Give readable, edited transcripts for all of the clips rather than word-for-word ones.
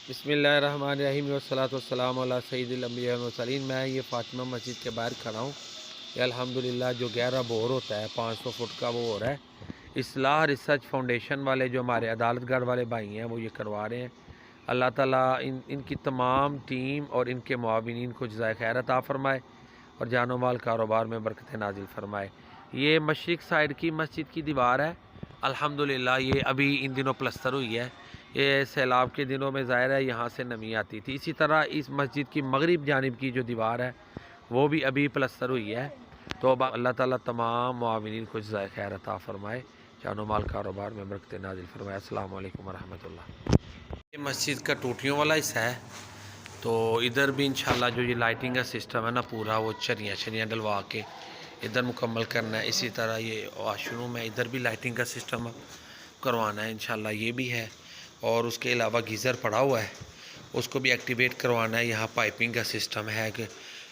بسم اللہ الرحمن الرحیم والصلاۃ والسلام علی سید الانبیاء والمرسلین۔ میں یہ فاطمہ مسجد کے باہر کھڑا ہوں۔ یہ الحمدللہ جو گہرا بور ہوتا ہے 500 فٹ کا وہ ہو رہا ہے۔ اصلاح ریسرچ فاؤنڈیشن والے جو ہمارے عدالت گڑھ والے بھائی ہیں وہ یہ کروا رہے ہیں۔ اللہ تعالیٰ ان کی تمام ٹیم اور ان کے معاونین کو جزائے خیر عطا فرمائے اور جان و مال کاروبار میں برکت نازل فرمائے۔ یہ مشرق سائڈ کی مسجد کی دیوار ہے۔ الحمدللہ یہ ابھی ان دنوں پلستر ہوئی ہے۔ یہ سیلاب کے دنوں میں ظاہر ہے یہاں سے نمی آتی تھی۔ اسی طرح اس مسجد کی مغرب جانب کی جو دیوار ہے وہ بھی ابھی پلستر ہوئی ہے۔ تو اللہ تعالیٰ تمام معاونین کو جزائے خیر عطا فرمائے، جان و مال کاروبار میں برکت نازل فرمائے۔ السلام علیکم ورحمۃ اللہ۔ یہ مسجد کا ٹوٹیوں والا حصہ ہے، تو ادھر بھی انشاءاللہ جو یہ لائٹنگ کا سسٹم ہے نا پورا وہ چھریاں ڈلوا کے ادھر مکمل کرنا ہے۔ اسی طرح یہ واش روم ہے، ادھر بھی لائٹنگ کا سسٹم کروانا ہے انشاءاللہ، یہ بھی ہے۔ اور اس کے علاوہ گیزر پڑا ہوا ہے، اس کو بھی ایکٹیویٹ کروانا ہے۔ یہاں پائپنگ کا سسٹم ہے کہ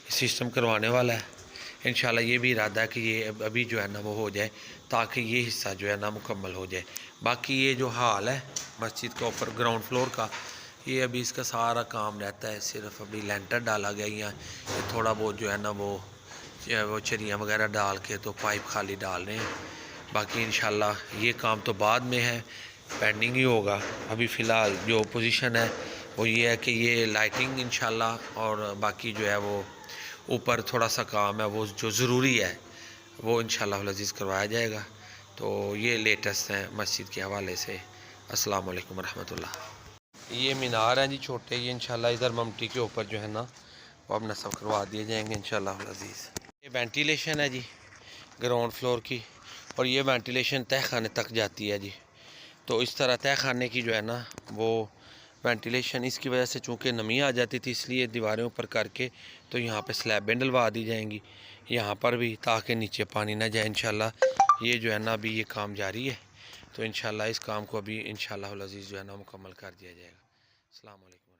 سسٹم کروانے والا ہے انشاءاللہ۔ یہ بھی ارادہ ہے کہ یہ ابھی جو ہے نا وہ ہو جائے تاکہ یہ حصہ جو ہے نا مکمل ہو جائے۔ باقی یہ جو حال ہے مسجد کا اوپر گراؤنڈ فلور کا، یہ ابھی اس کا سارا کام رہتا ہے، صرف ابھی لینٹر ڈالا گیا یا تھوڑا بہت جو ہے نا وہ چریاں وغیرہ ڈال کے تو پائپ خالی ڈال رہے ہیں۔ باقی انشاءاللہ یہ کام تو بعد میں ہے، پینڈنگ ہی ہوگا۔ ابھی فی الحال جو پوزیشن ہے وہ یہ ہے کہ یہ لائٹنگ انشاءاللہ اور باقی جو ہے وہ اوپر تھوڑا سا کام ہے وہ جو ضروری ہے وہ انشاءاللہ العزیز کروایا جائے گا۔ تو یہ لیٹسٹ ہیں مسجد کے حوالے سے۔ السلام علیکم ورحمۃ اللہ۔ یہ مینار ہیں جی چھوٹے، یہ انشاءاللہ ادھر ممٹی کے اوپر جو ہے نا وہ اب نصب کروا دیے جائیں گے انشاءاللہ العزیز۔ یہ وینٹیلیشن ہے جی گراؤنڈ فلور کی، اور یہ وینٹیلیشن تہہ خانے تک جاتی ہے جی۔ تو اس طرح تہہ خانے کی جو ہے نا وہ وینٹیلیشن اس کی وجہ سے چونکہ نمی آ جاتی تھی، اس لیے دیواریں اوپر کر کے تو یہاں پہ سلیبیں ڈلوا دی جائیں گی یہاں پر بھی، تاکہ نیچے پانی نہ جائے انشاءاللہ۔ یہ جو ہے نا ابھی یہ کام جاری ہے، تو انشاءاللہ اس کام کو ابھی انشاءاللہ العزیز جو ہے نا مکمل کر دیا جائے گا۔ السلام علیکم۔